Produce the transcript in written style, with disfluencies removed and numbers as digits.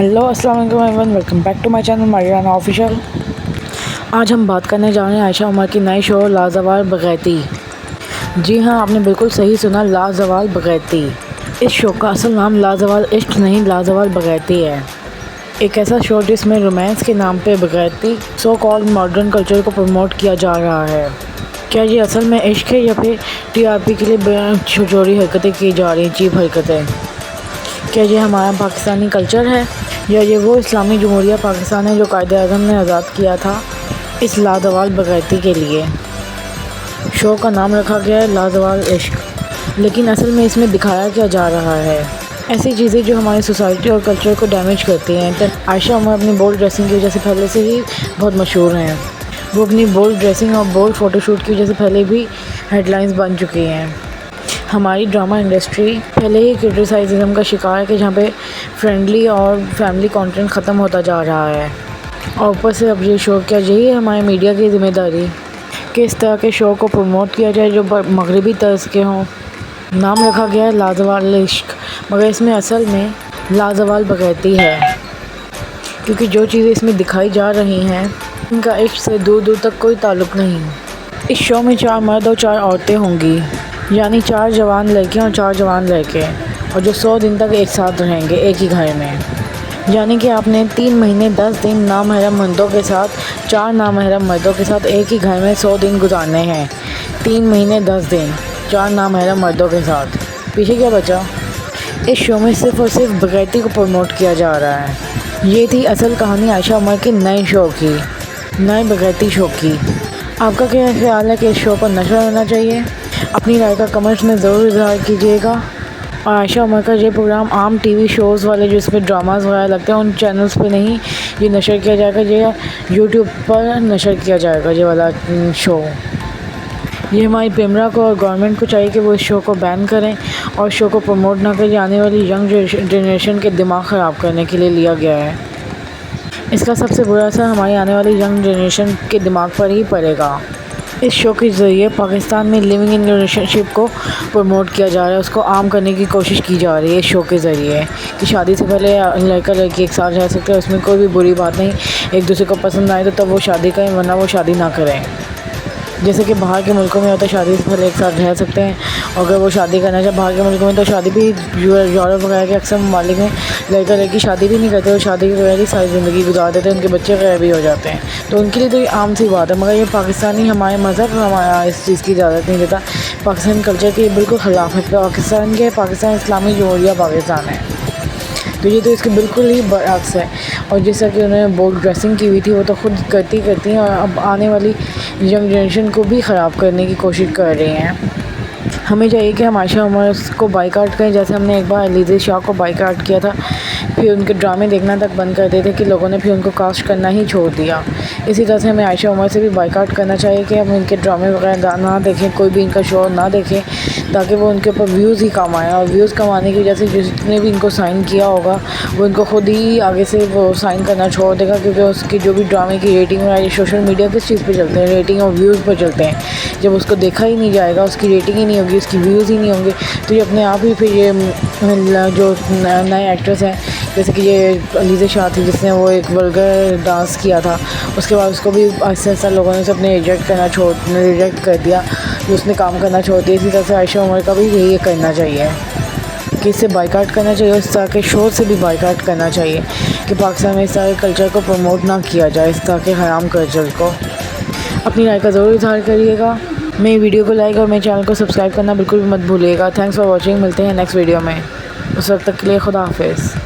Hello अस्सलाम वालेकुम everyone, welcome back to my channel Mariana official. आज हम बात करने जा रहे हैं आयशा उमर की नई शो लाजवाल बगैती। जी हाँ, आपने बिल्कुल सही सुना, लाजवाल बगैती। इस शो का असल नाम लाजवाल इश्क नहीं, लाजवाल बगैती है। एक ऐसा शो जिसमें रोमांस के नाम पे बगैती सो कॉल्ड मॉडर्न कल्चर को प्रमोट किया जा रहा है। क्या ये असल में इश्क है या फिर टीआरपी के लिए छोटी हरकतें की जा रही हैं, चीप हरकतें? क्या ये हमारा पाकिस्तानी कल्चर है या ये वो इस्लामी जमहूरिया पाकिस्तान है जो कायद-ए-आज़म ने आज़ाद किया था इस लाजवाल बगैती के लिए? शो का नाम रखा गया है लाजवाल इश्क, लेकिन असल में इसमें दिखाया क्या जा रहा है? ऐसी चीज़ें जो हमारी सोसाइटी और कल्चर को डैमेज करती हैं। तो आयशा उमर अपनी बोल्ड ड्रेसिंग की वजह से पहले से ही बहुत मशहूर हैं। वो अपनी बोल्ड ड्रेसिंग और बोल्ड फ़ोटोशूट की वजह से पहले भी हेडलाइंस बन चुकी हैं। हमारी ड्रामा इंडस्ट्री पहले ही क्रिटिसाइज़म का शिकार है कि जहाँ पे फ्रेंडली और फैमिली कंटेंट ख़त्म होता जा रहा है, और ऊपर से अब ये शो, क्या यही है हमारे मीडिया की ज़िम्मेदारी कि इस तरह के शो को प्रमोट किया जाए जो मगरबी तर्ज के हों? नाम रखा गया है लाजवाल इश्क, मगर इसमें असल में लाजवाल बगैती है, क्योंकि जो चीज़ें इसमें दिखाई जा रही हैं उनका इश्क से दूर दूर तक कोई ताल्लुक़ नहीं। इस शो में 4 मर्द और 4 औरतें होंगी, यानी 4 जवान लड़कियाँ और 4 जवान लड़के, और जो 100 दिन तक एक साथ रहेंगे एक ही घर में। यानी कि आपने 3 महीने 10 दिन नामहरम मर्दों के साथ, 4 नामहरम मर्दों के साथ एक ही घर में 100 दिन गुजारने हैं। 3 महीने 10 दिन 4 नामहरम मर्दों के साथ। पीछे क्या बचा? इस शो में सिर्फ़ और सिर्फ बगैती को प्रमोट किया जा रहा है। ये थी असल कहानी आयशा उमर के नए शो की, नए बगैती शो की। आपका क्या ख्याल है कि इस शो पर नशर होना चाहिए? अपनी राय का कमेंट्स में ज़रूर इज़हार कीजिएगा। और आयशा उमर का ये प्रोग्राम आम टीवी शोज़ वाले जो इसमें ड्रामाज़ वगैरह लगते हैं उन चैनल्स पे नहीं ये नशर किया जाएगा, ये यूट्यूब पर नशर किया जाएगा ये वाला शो। ये हमारी पेमरा को और गवर्नमेंट को चाहिए कि वो इस शो को बैन करें और शो को प्रमोट ना करें। आने वाली यंग जनरेशन के दिमाग ख़राब करने के लिए लिया गया है। इसका सबसे बुरा असर हमारी आने वाली यंग जनरेशन के दिमाग पर ही पड़ेगा। इस शो के ज़रिए पाकिस्तान में लिविंग इन रिलेशनशिप को प्रमोट किया जा रहा है, उसको आम करने की कोशिश की जा रही है इस शो के ज़रिए, कि शादी से पहले लड़का लड़की एक साथ रह सकते हैं, उसमें कोई भी बुरी बात नहीं। एक दूसरे को पसंद आए तो तब वो शादी करें, वरना वो शादी ना करें। जैसे कि बाहर के मुल्कों में होता है, शादी से पहले एक साथ रह सकते हैं, और अगर वो शादी करना चाहे बाहर के मुल्कों में तो शादी भी यूरोप वगैरह के अक्सर ममालिक में लड़का लड़की शादी भी नहीं करते, वो शादी के बगैर ही सारी ज़िंदगी गुजार देते हैं, उनके बच्चे गैर भी हो जाते हैं। तो उनके लिए तो ये आम सी बात है, मगर ये पाकिस्तानी हमारे मज़हब हमारा इस चीज़ की इजाज़त नहीं देता। पाकिस्तान कल्चर के बिल्कुल ख़िलाफ़ है। पाकिस्तान इस्लामी जमहूरिया पाकिस्तान है, तो ये तो इसके बिल्कुल ही बरअक्स है। और जैसा कि उन्होंने बोल्ड ड्रेसिंग की हुई थी वो तो खुद करती हैं, और अब आने वाली यंग जनरेशन को भी ख़राब करने की कोशिश कर रही हैं। हमें चाहिए कि हम आयशा उमर को बाइकआउट करें, जैसे हमने एक बार अलीज़ा शाह को बाइकआउट किया था, फिर उनके ड्रामे देखना तक बंद कर दिए थे कि लोगों ने फिर उनको कास्ट करना ही छोड़ दिया। इसी तरह से हमें आयशा उमर से भी बाइकआउट करना चाहिए कि हम इनके ड्रामे वगैरह ना देखें, कोई भी इनका शो ना देखें, ताकि वो उनके ऊपर व्यूज़ ही कम आए। और व्यूज़ कम आने की वजह से जिसने भी इनको साइन किया होगा वो इनको खुद ही आगे से वो साइन करना छोड़ देगा, क्योंकि उसकी जो भी ड्रामे की रेटिंग वगैरह सोशल मीडिया किस चीज़ पर चलते हैं, रेटिंग और व्यूज़ पर चलते हैं। जब उसको देखा ही नहीं जाएगा, उसकी रेटिंग ही नहीं होगी, उसकी व्यूज़ ही नहीं होंगे, तो ये अपने आप ही फिर ये जो नए एक्ट्रेस हैं, जैसे कि ये अलीज़ा शाह थी जिसने वो एक वल्गर डांस किया था, उसके बाद उसको भी ऐसा लोगों ने अपने रिजेक्ट कर दिया, कि उसने काम करना छोड़ दिया। इसी तरह से आयशा उमर का भी यही करना चाहिए कि इससे बाइकआउट करना चाहिए, इस तरह के शो से भी बाइकआउट करना चाहिए कि पाकिस्तान में इस तरह के कल्चर को प्रमोट ना किया जाए, इस तरह के हराम कल्चर को। अपनी राय का ज़रूर इज़हार करिएगा। मेरी वीडियो को लाइक और मेरे चैनल को सब्सक्राइब करना बिल्कुल भी मत भूलिएगा। Thanks for watching. मिलते हैं नेक्स्ट वीडियो में, उस वक्त तक के लिए खुदा हाफिज़।